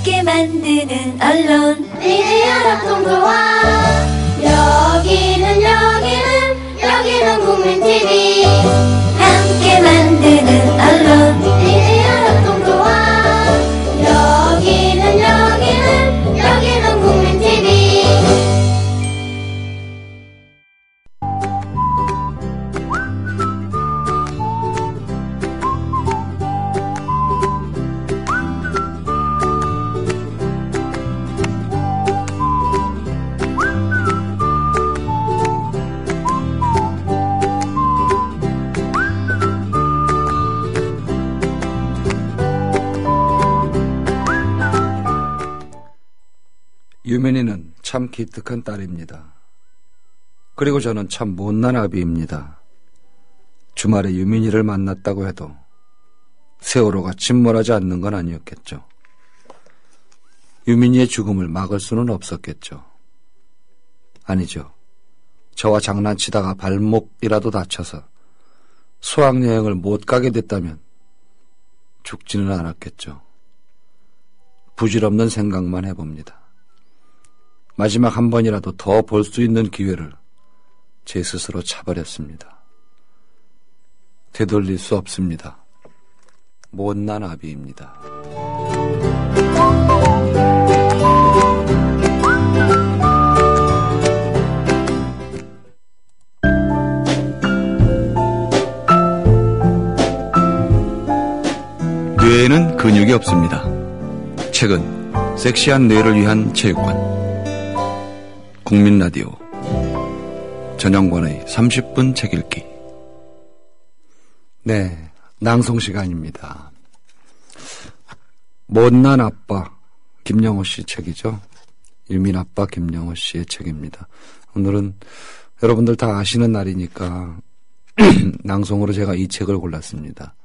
함께 만드는 언론 미디어 협동조합. 여기는 국민TV. 함께 만드는 언론 미디어 협동조합. 여기는 국민TV. 유민이는 참 기특한 딸입니다. 그리고 저는 참 못난 아비입니다. 주말에 유민이를 만났다고 해도 세월호가 침몰하지 않는 건 아니었겠죠. 유민이의 죽음을 막을 수는 없었겠죠. 아니죠. 저와 장난치다가 발목이라도 다쳐서 수학여행을 못 가게 됐다면 죽지는 않았겠죠. 부질없는 생각만 해봅니다. 마지막 한 번이라도 더 볼 수 있는 기회를 제 스스로 차버렸습니다. 되돌릴 수 없습니다. 못난 아비입니다. 뇌에는 근육이 없습니다. 책은 섹시한 뇌를 위한 체육관. 국민라디오 전영관의 30분 책 읽기. 네, 낭송 시간입니다. 못난 아빠 김영호 씨 책이죠. 유민 아빠 김영호 씨의 책입니다. 오늘은 여러분들 다 아시는 날이니까 낭송으로 제가 이 책을 골랐습니다.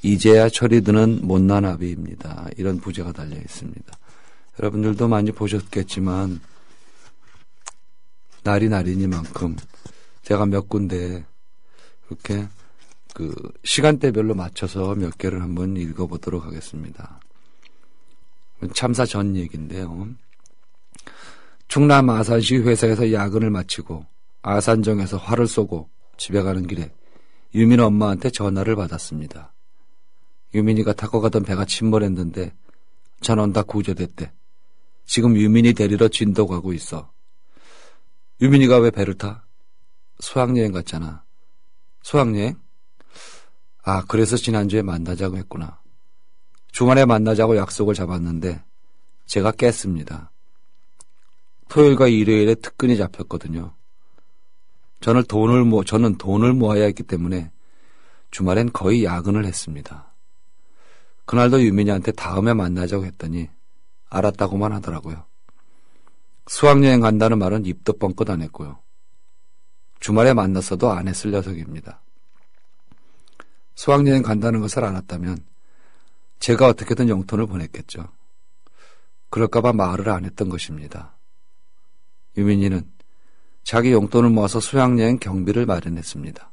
이제야 철이 드는 못난 아비입니다. 이런 부제가 달려 있습니다. 여러분들도 많이 보셨겠지만 날이 날이니만큼 제가 몇 군데 이렇게 시간대별로 맞춰서 몇 개를 한번 읽어보도록 하겠습니다. 참사 전 얘기인데요. 충남 아산시 회사에서 야근을 마치고 아산정에서 화를 쏘고 집에 가는 길에 유민 엄마한테 전화를 받았습니다. 유민이가 타고 가던 배가 침몰했는데 전원 다 구조됐대. 지금 유민이 데리러 진도 가고 있어. 유민이가 왜 배를 타? 수학여행 갔잖아. 수학여행? 아, 그래서 지난주에 만나자고 했구나. 주말에 만나자고 약속을 잡았는데 제가 깼습니다. 토요일과 일요일에 특근이 잡혔거든요. 저는 돈을 모아야 했기 때문에 주말엔 거의 야근을 했습니다. 그날도 유민이한테 다음에 만나자고 했더니 알았다고만 하더라고요. 수학여행 간다는 말은 입도 뻥끗 안 했고요. 주말에 만났어도 안 했을 녀석입니다. 수학여행 간다는 것을 알았다면 제가 어떻게든 용돈을 보냈겠죠. 그럴까봐 말을 안 했던 것입니다. 유민이는 자기 용돈을 모아서 수학여행 경비를 마련했습니다.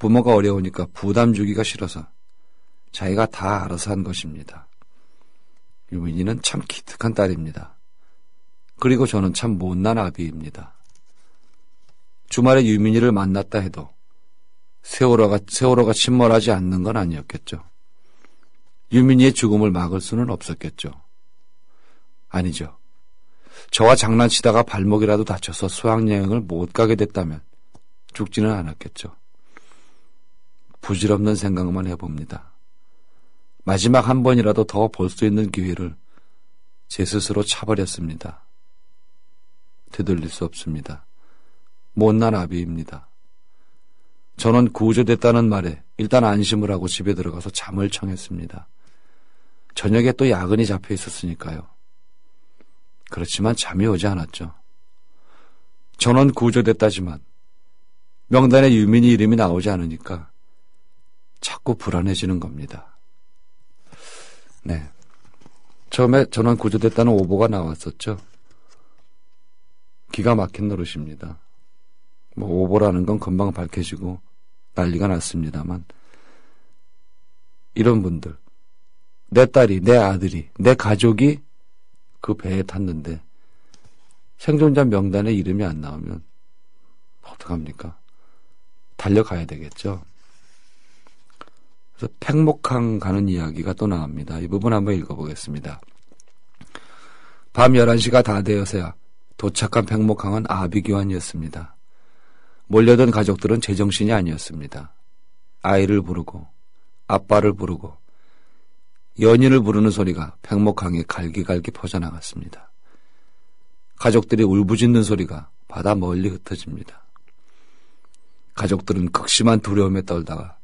부모가 어려우니까 부담 주기가 싫어서 자기가 다 알아서 한 것입니다. 유민이는 참 기특한 딸입니다. 그리고 저는 참 못난 아비입니다. 주말에 유민이를 만났다 해도 세월호가 침몰하지 않는 건 아니었겠죠. 유민이의 죽음을 막을 수는 없었겠죠. 아니죠. 저와 장난치다가 발목이라도 다쳐서 수학여행을 못 가게 됐다면 죽지는 않았겠죠. 부질없는 생각만 해봅니다. 마지막 한 번이라도 더 볼 수 있는 기회를 제 스스로 차버렸습니다. 되돌릴 수 없습니다. 못난 아비입니다. 저는 구조됐다는 말에 일단 안심을 하고 집에 들어가서 잠을 청했습니다. 저녁에 또 야근이 잡혀 있었으니까요. 그렇지만 잠이 오지 않았죠. 전원 구조됐다지만 명단에 유민이 이름이 나오지 않으니까 자꾸 불안해지는 겁니다. 네, 처음에 전원 구조됐다는 오보가 나왔었죠. 기가 막힌 노릇입니다. 오보라는 건 금방 밝혀지고 난리가 났습니다만 이런 분들, 내 딸이, 내 아들이, 내 가족이 그 배에 탔는데 생존자 명단에 이름이 안 나오면 어떡합니까? 달려가야 되겠죠. 그래서 팽목항 가는 이야기가 또 나옵니다. 이 부분 한번 읽어보겠습니다. 밤 11시가 다 되어서야 도착한 팽목항은 아비규환이었습니다. 몰려든 가족들은 제정신이 아니었습니다. 아이를 부르고 아빠를 부르고 연인을 부르는 소리가 팽목항에 갈기갈기 퍼져나갔습니다. 가족들이 울부짖는 소리가 바다 멀리 흩어집니다. 가족들은 극심한 두려움에 떨다가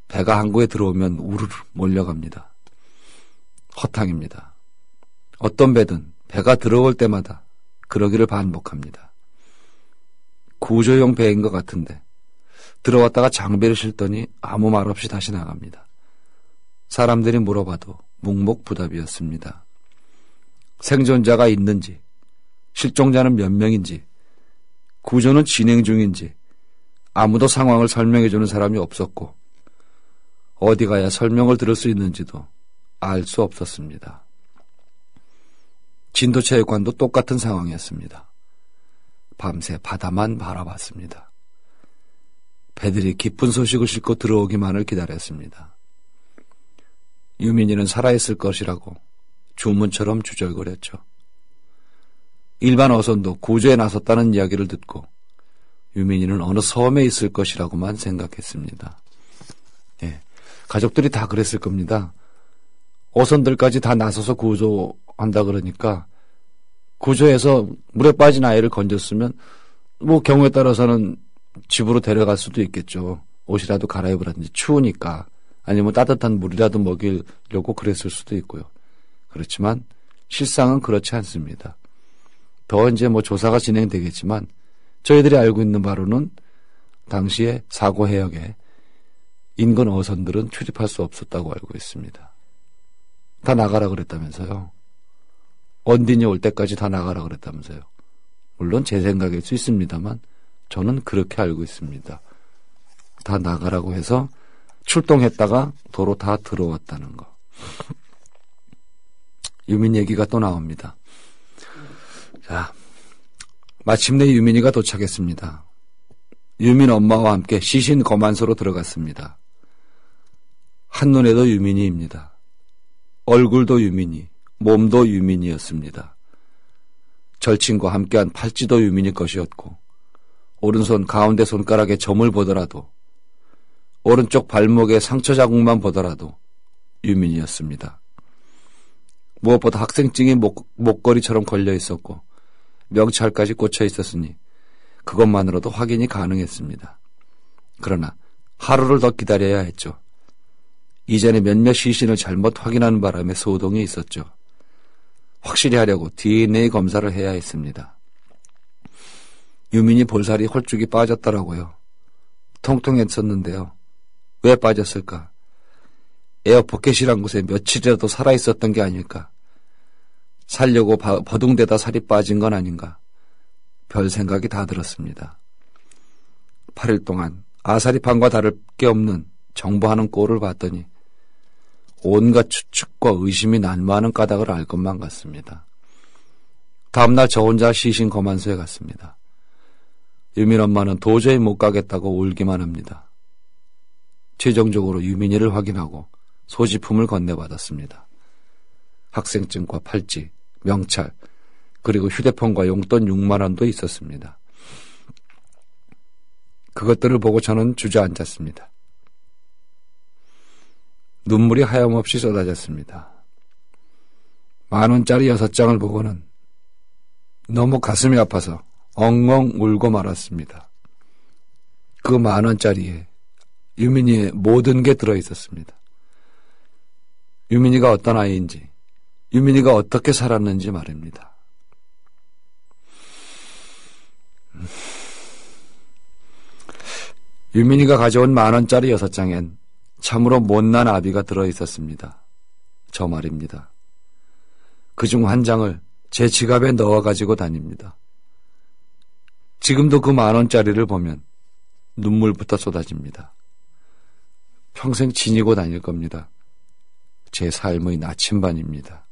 배가 항구에 들어오면 우르르 몰려갑니다. 허탕입니다. 어떤 배든 배가 들어올 때마다 그러기를 반복합니다. 구조용 배인 것 같은데 들어왔다가 장비를 실더니 아무 말 없이 다시 나갑니다. 사람들이 물어봐도 묵묵부답이었습니다. 생존자가 있는지, 실종자는 몇 명인지, 구조는 진행 중인지 아무도 상황을 설명해주는 사람이 없었고 어디 가야 설명을 들을 수 있는지도 알 수 없었습니다. 진도체육관도 똑같은 상황이었습니다. 밤새 바다만 바라봤습니다. 배들이 기쁜 소식을 싣고 들어오기만을 기다렸습니다. 유민이는 살아있을 것이라고 주문처럼 주절거렸죠. 일반 어선도 구조에 나섰다는 이야기를 듣고 유민이는 어느 섬에 있을 것이라고만 생각했습니다. 예, 가족들이 다 그랬을 겁니다. 어선들까지 다 나서서 구조한다 그러니까 구조해서 물에 빠진 아이를 건졌으면 뭐 경우에 따라서는 집으로 데려갈 수도 있겠죠. 옷이라도 갈아입으라든지 추우니까 아니면 따뜻한 물이라도 먹이려고 그랬을 수도 있고요. 그렇지만 실상은 그렇지 않습니다. 더 이제 뭐 조사가 진행되겠지만 저희들이 알고 있는 바로는 당시에 사고 해역에 인근 어선들은 출입할 수 없었다고 알고 있습니다. 다 나가라 그랬다면서요. 언딘이 올 때까지 다 나가라 그랬다면서요. 물론 제 생각일 수 있습니다만 저는 그렇게 알고 있습니다. 다 나가라고 해서 출동했다가 도로 다 들어왔다는 거. 유민 얘기가 또 나옵니다. 자, 마침내 유민이가 도착했습니다. 유민 엄마와 함께 시신 거만소로 들어갔습니다. 한눈에도 유민이입니다. 얼굴도 유민이, 몸도 유민이었습니다. 절친과 함께한 팔찌도 유민이 것이었고 오른손 가운데 손가락에 점을 보더라도 오른쪽 발목에 상처 자국만 보더라도 유민이었습니다. 무엇보다 학생증이 목걸이처럼 걸려 있었고 명찰까지 꽂혀 있었으니 그것만으로도 확인이 가능했습니다. 그러나 하루를 더 기다려야 했죠. 이전에 몇몇 시신을 잘못 확인하는 바람에 소동이 있었죠. 확실히 하려고 DNA 검사를 해야 했습니다. 유민이 볼살이 홀쭉이 빠졌더라고요. 통통했었는데요. 왜 빠졌을까? 에어포켓이란 곳에 며칠이라도 살아있었던 게 아닐까? 살려고 버둥대다 살이 빠진 건 아닌가? 별 생각이 다 들었습니다. 8일 동안 아사리판과 다를 게 없는 정보하는 꼴을 봤더니 온갖 추측과 의심이 난무하는 까닭을 알 것만 같습니다. 다음날 저 혼자 시신 거만소에 갔습니다. 유민 엄마는 도저히 못 가겠다고 울기만 합니다. 최종적으로 유민이를 확인하고 소지품을 건네받았습니다. 학생증과 팔찌, 명찰, 그리고 휴대폰과 용돈 6만 원도 있었습니다. 그것들을 보고 저는 주저앉았습니다. 눈물이 하염없이 쏟아졌습니다. 10,000원짜리 6장을 보고는 너무 가슴이 아파서 엉엉 울고 말았습니다. 그 10,000원짜리에 유민이의 모든 게 들어있었습니다. 유민이가 어떤 아이인지, 유민이가 어떻게 살았는지 말입니다. 유민이가 가져온 10,000원짜리 6장엔 참으로 못난 아비가 들어있었습니다. 저 말입니다. 그중 한 장을 제 지갑에 넣어가지고 다닙니다. 지금도 그 10,000원짜리를 보면 눈물부터 쏟아집니다. 평생 지니고 다닐 겁니다. 제 삶의 나침반입니다.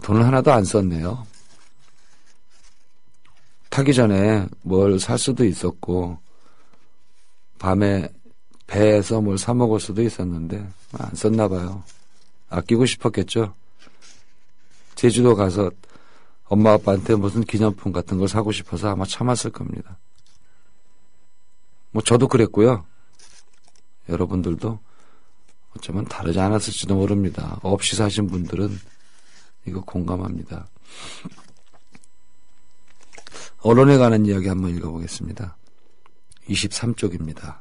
돈을 하나도 안 썼네요. 타기 전에 뭘 살 수도 있었고 밤에 배에서 뭘 사 먹을 수도 있었는데 안 썼나 봐요. 아끼고 싶었겠죠. 제주도 가서 엄마 아빠한테 무슨 기념품 같은 걸 사고 싶어서 아마 참았을 겁니다. 뭐 저도 그랬고요. 여러분들도 어쩌면 다르지 않았을지도 모릅니다. 없이 사신 분들은 이거 공감합니다. 언론에 관한 이야기 한번 읽어보겠습니다. 23쪽입니다.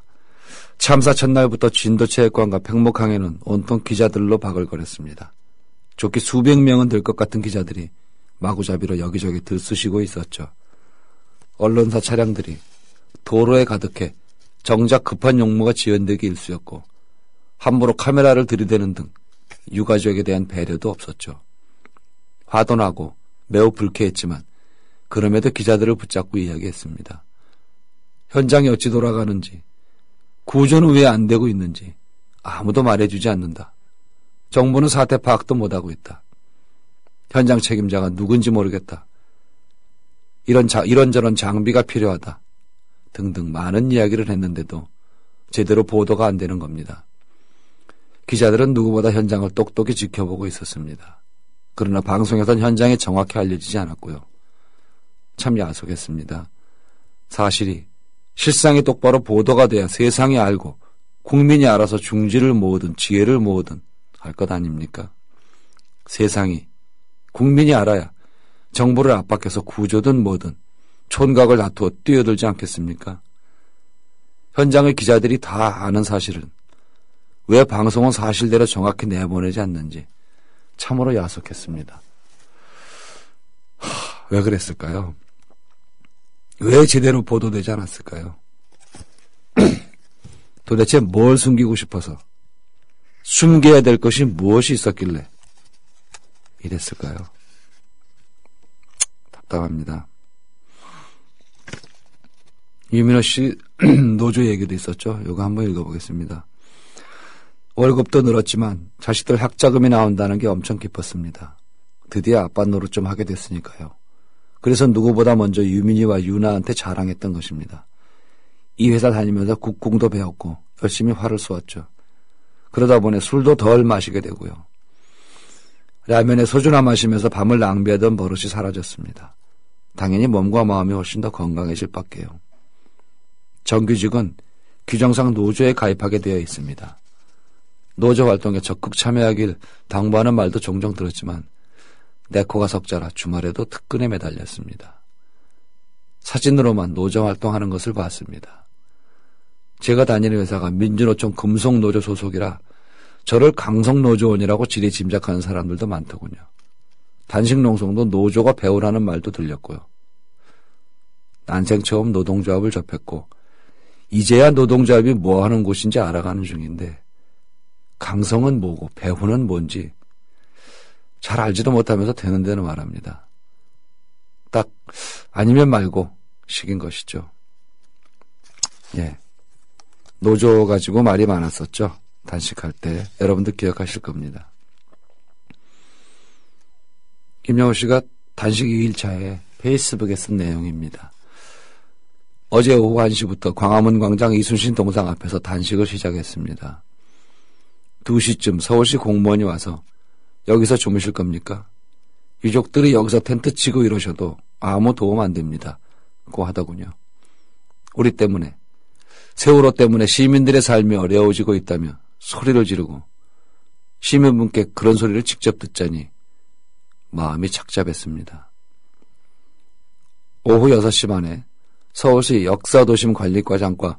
참사 첫날부터 진도체육관과 백목항에는 온통 기자들로 바글거렸습니다. 좋게 수백 명은 될 것 같은 기자들이 마구잡이로 여기저기 들쑤시고 있었죠. 언론사 차량들이 도로에 가득해 정작 급한 용무가 지연되기 일쑤였고 함부로 카메라를 들이대는 등 유가족에 대한 배려도 없었죠. 화도 나고 매우 불쾌했지만 그럼에도 기자들을 붙잡고 이야기했습니다. 현장이 어찌 돌아가는지, 구조는 왜 안 되고 있는지 아무도 말해주지 않는다. 정부는 사태 파악도 못하고 있다. 현장 책임자가 누군지 모르겠다. 이런저런 장비가 필요하다. 등등 많은 이야기를 했는데도 제대로 보도가 안 되는 겁니다. 기자들은 누구보다 현장을 똑똑히 지켜보고 있었습니다. 그러나 방송에선 현장이 정확히 알려지지 않았고요. 참 야속했습니다. 사실이 실상이 똑바로 보도가 돼야 세상이 알고 국민이 알아서 중지를 모으든 지혜를 모으든 할 것 아닙니까? 세상이 국민이 알아야 정부를 압박해서 구조든 뭐든 촌각을 다투어 뛰어들지 않겠습니까? 현장의 기자들이 다 아는 사실은 왜 방송은 사실대로 정확히 내보내지 않는지 참으로 야속했습니다. 왜 그랬을까요? 왜 제대로 보도되지 않았을까요? 도대체 뭘 숨기고 싶어서 숨겨야 될 것이 무엇이 있었길래 이랬을까요? 답답합니다. 유민호 씨 노조 얘기도 있었죠. 이거 한번 읽어보겠습니다. 월급도 늘었지만 자식들 학자금이 나온다는 게 엄청 기뻤습니다. 드디어 아빠 노릇 좀 하게 됐으니까요. 그래서 누구보다 먼저 유민이와 유나한테 자랑했던 것입니다. 이 회사 다니면서 국궁도 배웠고 열심히 활을 쏘았죠. 그러다 보니 술도 덜 마시게 되고요. 라면에 소주나 마시면서 밤을 낭비하던 버릇이 사라졌습니다. 당연히 몸과 마음이 훨씬 더 건강해질 밖에요. 정규직은 규정상 노조에 가입하게 되어 있습니다. 노조 활동에 적극 참여하길 당부하는 말도 종종 들었지만 내 코가 석자라 주말에도 특근에 매달렸습니다. 사진으로만 노조 활동하는 것을 봤습니다. 제가 다니는 회사가 민주노총 금속노조 소속이라 저를 강성노조원이라고 지레 짐작하는 사람들도 많더군요. 단식농성도 노조가 배우라는 말도 들렸고요. 난생 처음 노동조합을 접했고 이제야 노동조합이 뭐하는 곳인지 알아가는 중인데 강성은 뭐고 배후는 뭔지 잘 알지도 못하면서 되는 데는 말합니다. 딱 아니면 말고 식인 것이죠. 예, 노조 가지고 말이 많았었죠. 단식할 때 여러분들 기억하실 겁니다. 김영호 씨가 단식 2일차에 페이스북에 쓴 내용입니다. 어제 오후 1시부터 광화문 광장 이순신 동상 앞에서 단식을 시작했습니다. 2시쯤 서울시 공무원이 와서 여기서 주무실 겁니까? 유족들이 여기서 텐트 치고 이러셔도 아무 도움 안 됩니다. 고 하더군요. 우리 때문에, 세월호 때문에 시민들의 삶이 어려워지고 있다며 소리를 지르고 시민분께 그런 소리를 직접 듣자니 마음이 착잡했습니다. 오후 6시 반에 서울시 역사도심관리과장과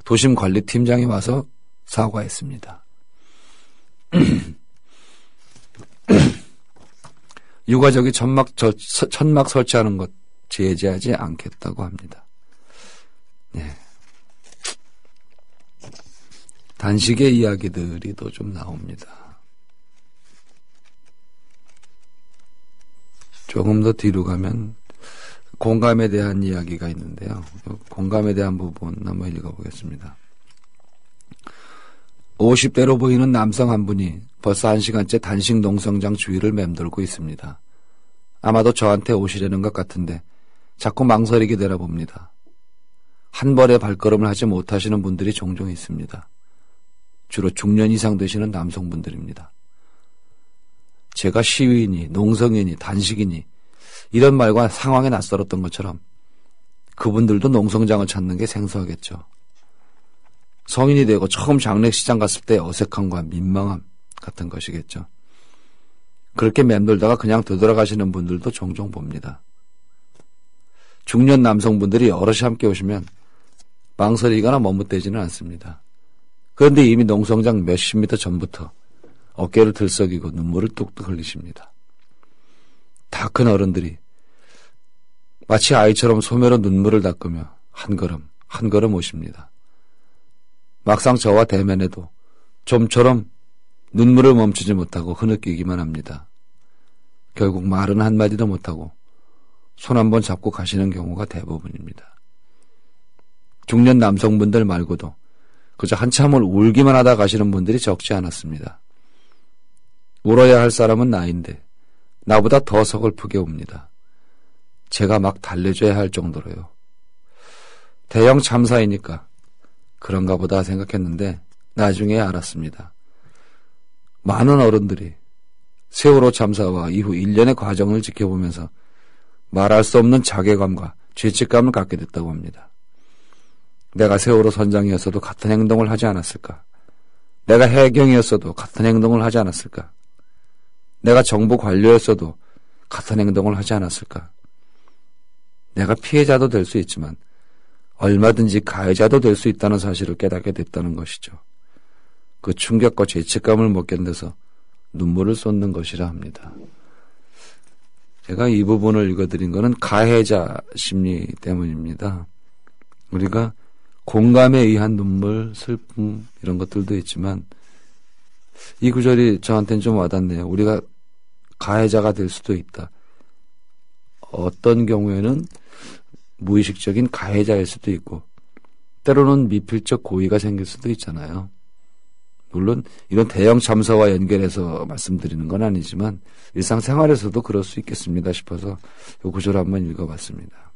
도심관리팀장이 와서 사과했습니다. 유가족이 천막 설치하는 것 제재하지 않겠다고 합니다. 네. 단식의 이야기들이 또 좀 나옵니다. 조금 더 뒤로 가면 공감에 대한 이야기가 있는데요. 공감에 대한 부분 한번 읽어보겠습니다. 50대로 보이는 남성 한 분이 벌써 1시간째 단식 농성장 주위를 맴돌고 있습니다. 아마도 저한테 오시려는 것 같은데 자꾸 망설이게 되나 봅니다. 한 벌의 발걸음을 하지 못하시는 분들이 종종 있습니다. 주로 중년 이상 되시는 남성분들입니다. 제가 시위이니 농성이니 단식이니 이런 말과 상황에 낯설었던 것처럼 그분들도 농성장을 찾는 게 생소하겠죠. 성인이 되고 처음 장례식장 갔을 때 어색함과 민망함 같은 것이겠죠. 그렇게 맴돌다가 그냥 되돌아가시는 분들도 종종 봅니다. 중년 남성분들이 여럿이 함께 오시면 망설이거나 머뭇대지는 않습니다. 그런데 이미 농성장 몇십 미터 전부터 어깨를 들썩이고 눈물을 뚝뚝 흘리십니다. 다 큰 어른들이 마치 아이처럼 소매로 눈물을 닦으며 한 걸음 한 걸음 오십니다. 막상 저와 대면해도 좀처럼 눈물을 멈추지 못하고 흐느끼기만 합니다. 결국 말은 한마디도 못하고 손 한번 잡고 가시는 경우가 대부분입니다. 중년 남성분들 말고도 그저 한참을 울기만 하다 가시는 분들이 적지 않았습니다. 울어야 할 사람은 나인데 나보다 더 서글프게 옵니다. 제가 막 달래줘야 할 정도로요. 대형 참사이니까 그런가 보다 생각했는데 나중에 알았습니다. 많은 어른들이 세월호 참사와 이후 1년의 과정을 지켜보면서 말할 수 없는 자괴감과 죄책감을 갖게 됐다고 합니다. 내가 세월호 선장이었어도 같은 행동을 하지 않았을까? 내가 해경이었어도 같은 행동을 하지 않았을까? 내가 정부 관료였어도 같은 행동을 하지 않았을까? 내가 피해자도 될 수 있지만 얼마든지 가해자도 될 수 있다는 사실을 깨닫게 됐다는 것이죠. 그 충격과 죄책감을 못 견뎌서 눈물을 쏟는 것이라 합니다. 제가 이 부분을 읽어드린 것은 가해자 심리 때문입니다. 우리가 공감에 의한 눈물, 슬픔 이런 것들도 있지만 이 구절이 저한테는 좀 와닿네요. 우리가 가해자가 될 수도 있다. 어떤 경우에는 무의식적인 가해자일 수도 있고 때로는 미필적 고의가 생길 수도 있잖아요. 물론 이런 대형 참사와 연결해서 말씀드리는 건 아니지만 일상생활에서도 그럴 수 있겠습니다 싶어서 이 구절을 한번 읽어봤습니다.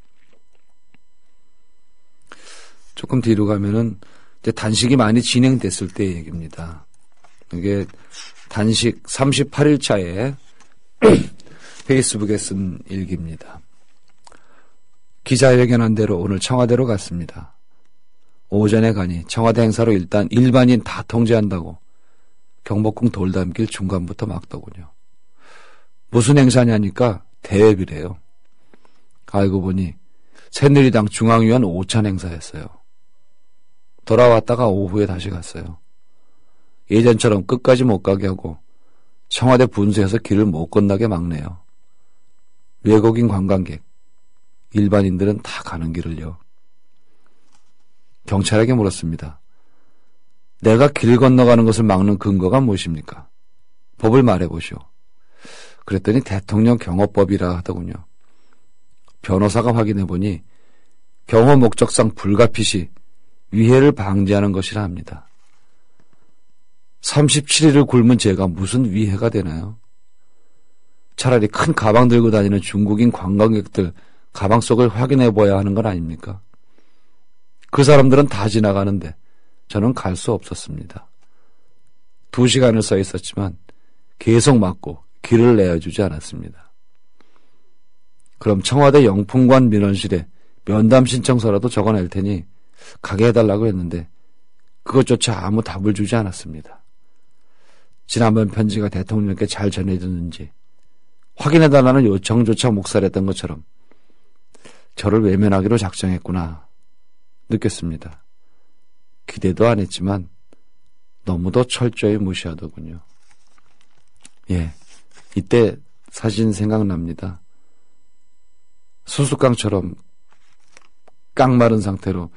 조금 뒤로 가면은 이제 단식이 많이 진행됐을 때의 얘기입니다. 이게 단식 38일차에 페이스북에 쓴 일기입니다. 기자회견한 대로 오늘 청와대로 갔습니다. 오전에 가니 청와대 행사로 일단 일반인 다 통제한다고 경복궁 돌담길 중간부터 막더군요. 무슨 행사냐니까 대회비래요. 알고 보니 새누리당 중앙위원 오찬 행사였어요. 돌아왔다가 오후에 다시 갔어요. 예전처럼 끝까지 못 가게 하고 청와대 분수에서 길을 못 건너게 막네요. 외국인 관광객, 일반인들은 다 가는 길을요. 경찰에게 물었습니다. 내가 길 건너가는 것을 막는 근거가 무엇입니까? 법을 말해보시오. 그랬더니 대통령 경호법이라 하더군요. 변호사가 확인해보니 경호 목적상 불가피시 위해를 방지하는 것이라 합니다. 37일을 굶은 제가 무슨 위해가 되나요? 차라리 큰 가방 들고 다니는 중국인 관광객들 가방 속을 확인해봐야 하는 건 아닙니까? 그 사람들은 다 지나가는데 저는 갈 수 없었습니다. 2시간을 서 있었지만 계속 막고 길을 내어주지 않았습니다. 그럼 청와대 영풍관 민원실에 면담 신청서라도 적어낼 테니 가게 해달라고 했는데 그것조차 아무 답을 주지 않았습니다. 지난번 편지가 대통령께 잘 전해졌는지 확인해달라는 요청조차 묵살했던 것처럼 저를 외면하기로 작정했구나 느꼈습니다. 기대도 안 했지만 너무도 철저히 무시하더군요. 예, 이때 사진 생각납니다. 수수깡처럼 깡마른 상태로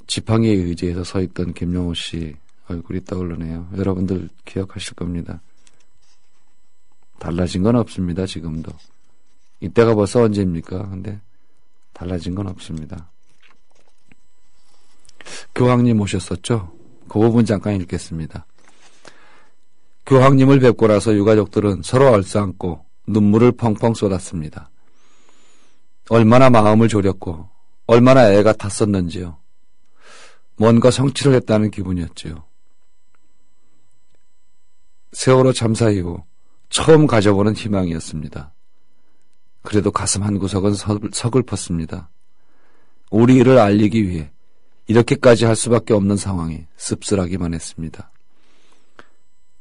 지팡이에 의지해서 서 있던 김영호 씨 얼굴이 떠오르네요. 여러분들 기억하실 겁니다. 달라진 건 없습니다. 지금도. 이때가 벌써 언제입니까? 근데 달라진 건 없습니다. 교황님 오셨었죠? 그 부분 잠깐 읽겠습니다. 교황님을 뵙고 나서 유가족들은 서로 얼싸안고 눈물을 펑펑 쏟았습니다. 얼마나 마음을 졸였고 얼마나 애가 탔었는지요. 뭔가 성취를 했다는 기분이었지요. 세월호 참사 이후 처음 가져보는 희망이었습니다. 그래도 가슴 한구석은 서글펐습니다. 우리 일을 알리기 위해 이렇게까지 할 수밖에 없는 상황이 씁쓸하기만 했습니다.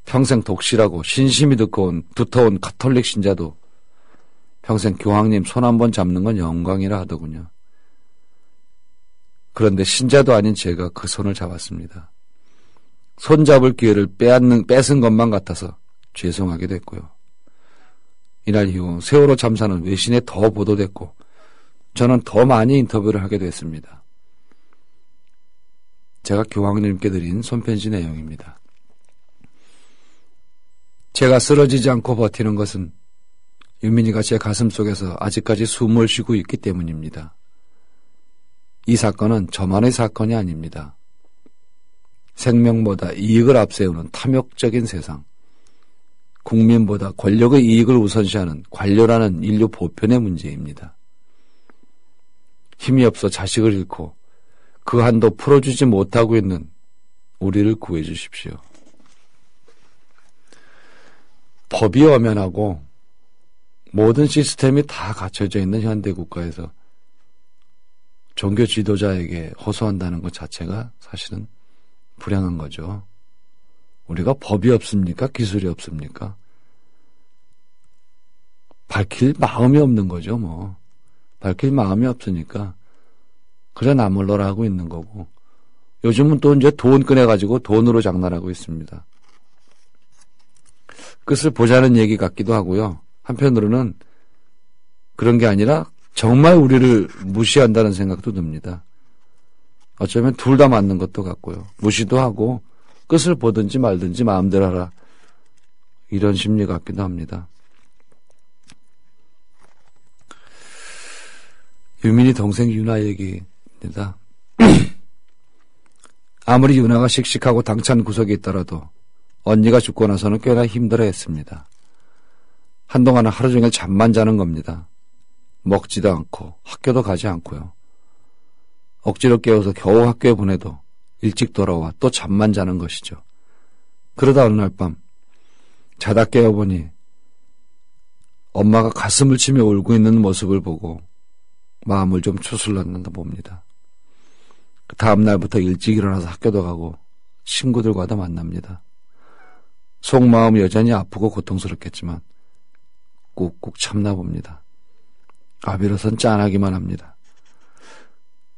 평생 독실하고 신심이 두터운 가톨릭 신자도 평생 교황님 손 한 번 잡는 건 영광이라 하더군요. 그런데 신자도 아닌 제가 그 손을 잡았습니다. 손잡을 기회를 뺏은 것만 같아서 죄송하게 됐고요. 이날 이후 세월호 참사는 외신에 더 보도됐고 저는 더 많이 인터뷰를 하게 됐습니다. 제가 교황님께 드린 손편지 내용입니다. 제가 쓰러지지 않고 버티는 것은 유민이가 제 가슴 속에서 아직까지 숨을 쉬고 있기 때문입니다. 이 사건은 저만의 사건이 아닙니다. 생명보다 이익을 앞세우는 탐욕적인 세상, 국민보다 권력의 이익을 우선시하는 관료라는 인류 보편의 문제입니다. 힘이 없어 자식을 잃고 그 한도 풀어주지 못하고 있는 우리를 구해 주십시오. 법이 엄연하고 모든 시스템이 다 갖춰져 있는 현대 국가에서 종교 지도자에게 호소한다는 것 자체가 사실은 불행한 거죠. 우리가 법이 없습니까? 기술이 없습니까? 밝힐 마음이 없는 거죠, 뭐. 밝힐 마음이 없으니까 그래 나몰라라 하고 있는 거고, 요즘은 또 이제 돈 꺼내가지고 돈으로 장난하고 있습니다. 끝을 보자는 얘기 같기도 하고요. 한편으로는 그런 게 아니라 정말 우리를 무시한다는 생각도 듭니다. 어쩌면 둘 다 맞는 것도 같고요. 무시도 하고 끝을 보든지 말든지 마음대로 하라, 이런 심리 같기도 합니다. 유민이 동생 유나 얘기입니다. 아무리 유나가 씩씩하고 당찬 구석이 있더라도 언니가 죽고 나서는 꽤나 힘들어했습니다. 한동안은 하루 종일 잠만 자는 겁니다. 먹지도 않고 학교도 가지 않고요. 억지로 깨워서 겨우 학교에 보내도 일찍 돌아와 또 잠만 자는 것이죠. 그러다 어느 날 밤 자다 깨어보니 엄마가 가슴을 치며 울고 있는 모습을 보고 마음을 좀 추슬렀는다 봅니다. 그 다음 날부터 일찍 일어나서 학교도 가고 친구들과도 만납니다. 속마음 여전히 아프고 고통스럽겠지만 꾹꾹 참나 봅니다. 비로선 짠하기만 합니다.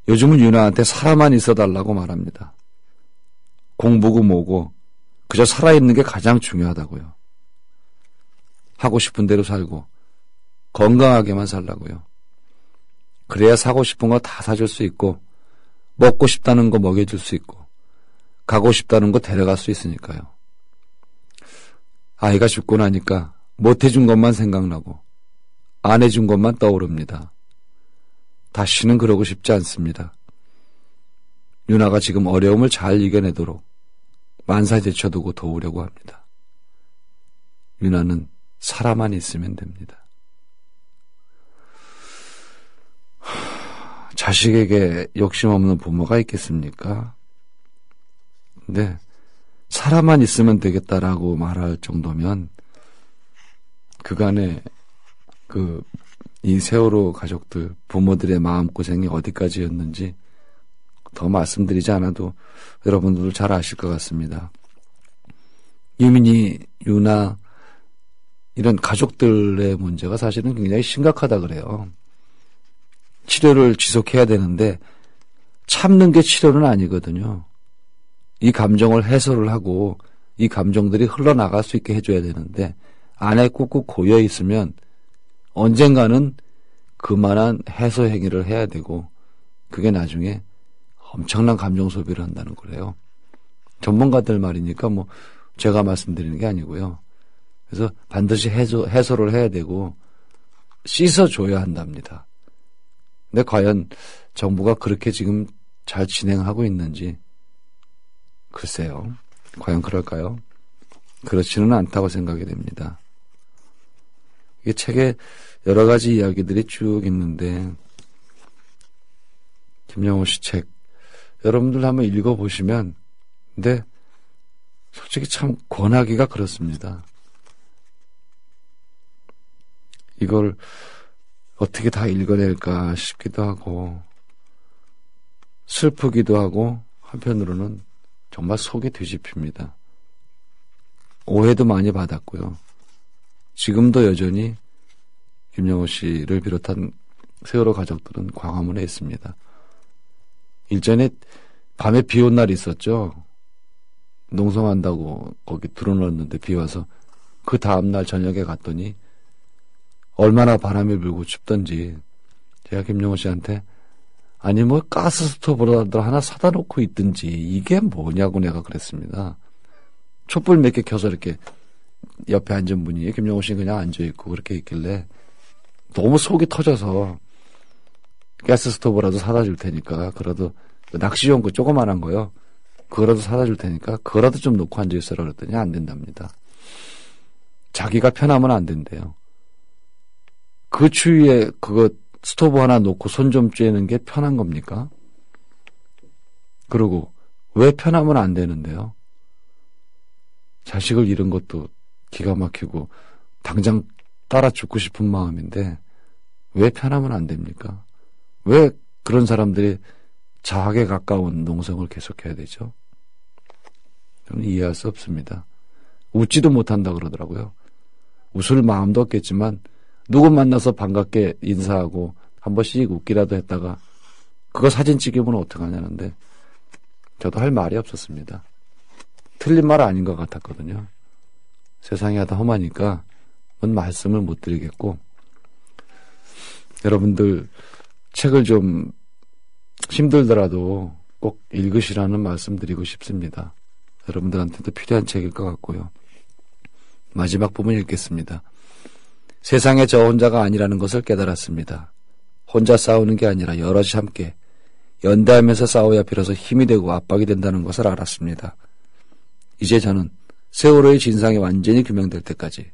요즘은 유나한테 살아만 있어달라고 말합니다. 공부고 뭐고 그저 살아있는 게 가장 중요하다고요. 하고 싶은 대로 살고 건강하게만 살라고요. 그래야 사고 싶은 거 다 사줄 수 있고 먹고 싶다는 거 먹여줄 수 있고 가고 싶다는 거 데려갈 수 있으니까요. 아이가 죽고 나니까 못해준 것만 생각나고 안 해준 것만 떠오릅니다. 다시는 그러고 싶지 않습니다. 유나가 지금 어려움을 잘 이겨내도록 만사제쳐두고 도우려고 합니다. 유나는 살아만 있으면 됩니다. 자식에게 욕심 없는 부모가 있겠습니까? 근데 살아만 있으면 되겠다라고 말할 정도면 그간의 이 세월호 가족들, 부모들의 마음고생이 어디까지였는지 더 말씀드리지 않아도 여러분들도 잘 아실 것 같습니다. 유민이, 유나 이런 가족들의 문제가 사실은 굉장히 심각하다 그래요. 치료를 지속해야 되는데 참는 게 치료는 아니거든요. 이 감정을 해소를 하고 이 감정들이 흘러나갈 수 있게 해줘야 되는데 안에 꾹꾹 고여 있으면 언젠가는 그만한 해소 행위를 해야 되고 그게 나중에 엄청난 감정 소비를 한다는 거래요. 전문가들 말이니까 뭐 제가 말씀드리는 게 아니고요. 그래서 반드시 해소를 해야 되고 씻어줘야 한답니다. 근데 과연 정부가 그렇게 지금 잘 진행하고 있는지 글쎄요. 과연 그럴까요? 그렇지는 않다고 생각이 됩니다. 이 책에 여러 가지 이야기들이 쭉 있는데 김영호 씨 책 여러분들 한번 읽어보시면 근데 솔직히 참 권하기가 그렇습니다. 이걸 어떻게 다 읽어낼까 싶기도 하고 슬프기도 하고 한편으로는 정말 속이 뒤집힙니다. 오해도 많이 받았고요. 지금도 여전히 김영호 씨를 비롯한 세월호 가족들은 광화문에 있습니다. 일전에 밤에 비 온 날이 있었죠. 농성한다고 거기 들어놓았는데 비 와서 그 다음날 저녁에 갔더니 얼마나 바람이 불고 춥던지 제가 김영호 씨한테 아니 뭐 가스 스토브라도 하나 사다 놓고 있든지 이게 뭐냐고 내가 그랬습니다. 촛불 몇 개 켜서 이렇게 옆에 앉은 분이 김영호 씨 그냥 앉아있고 그렇게 있길래 너무 속이 터져서 가스 스토브라도 사다 줄 테니까 그래도 낚시용 그 조그만한 거요. 그거라도 사다 줄 테니까 그거라도 좀 놓고 앉아있어라 그랬더니 안 된답니다. 자기가 편하면 안 된대요. 그 추위에 그거 스토브 하나 놓고 손 좀 쬐는 게 편한 겁니까? 그리고 왜 편하면 안 되는데요? 자식을 잃은 것도 기가 막히고 당장 따라 죽고 싶은 마음인데 왜 편하면 안 됩니까? 왜 그런 사람들이 자학에 가까운 농성을 계속해야 되죠? 저는 이해할 수 없습니다. 웃지도 못한다 그러더라고요. 웃을 마음도 없겠지만 누구 만나서 반갑게 인사하고 한 번씩 웃기라도 했다가 그거 사진 찍으면 어떡하냐는데 저도 할 말이 없었습니다. 틀린 말 아닌 것 같았거든요. 세상이 하다 험하니까 뭔 말씀을 못 드리겠고 여러분들 책을 좀 힘들더라도 꼭 읽으시라는 말씀 드리고 싶습니다. 여러분들한테도 필요한 책일 것 같고요. 마지막 부분 읽겠습니다. 세상에 저 혼자가 아니라는 것을 깨달았습니다. 혼자 싸우는 게 아니라 여럿이 함께 연대하면서 싸워야 비로소 힘이 되고 압박이 된다는 것을 알았습니다. 이제 저는 세월호의 진상이 완전히 규명될 때까지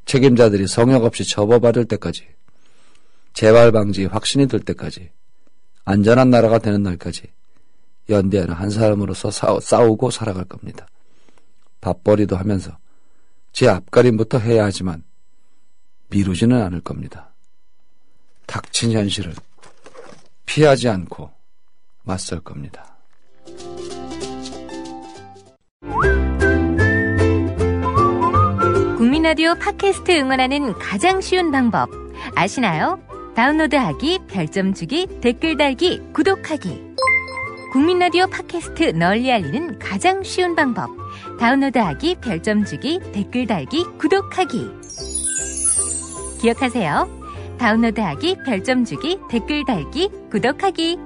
책임자들이 성역 없이 처벌받을 때까지 재발 방지 확신이 들 때까지 안전한 나라가 되는 날까지 연대하는 한 사람으로서 싸우고 살아갈 겁니다. 밥벌이도 하면서 제 앞가림부터 해야 하지만 미루지는 않을 겁니다. 닥친 현실을 피하지 않고 맞설 겁니다. 국민라디오 팟캐스트 응원하는 가장 쉬운 방법 아시나요? 다운로드하기, 별점 주기, 댓글 달기, 구독하기. 국민라디오 팟캐스트 널리 알리는 가장 쉬운 방법 다운로드하기, 별점 주기, 댓글 달기, 구독하기. 기억하세요. 다운로드하기, 별점 주기, 댓글 달기, 구독하기.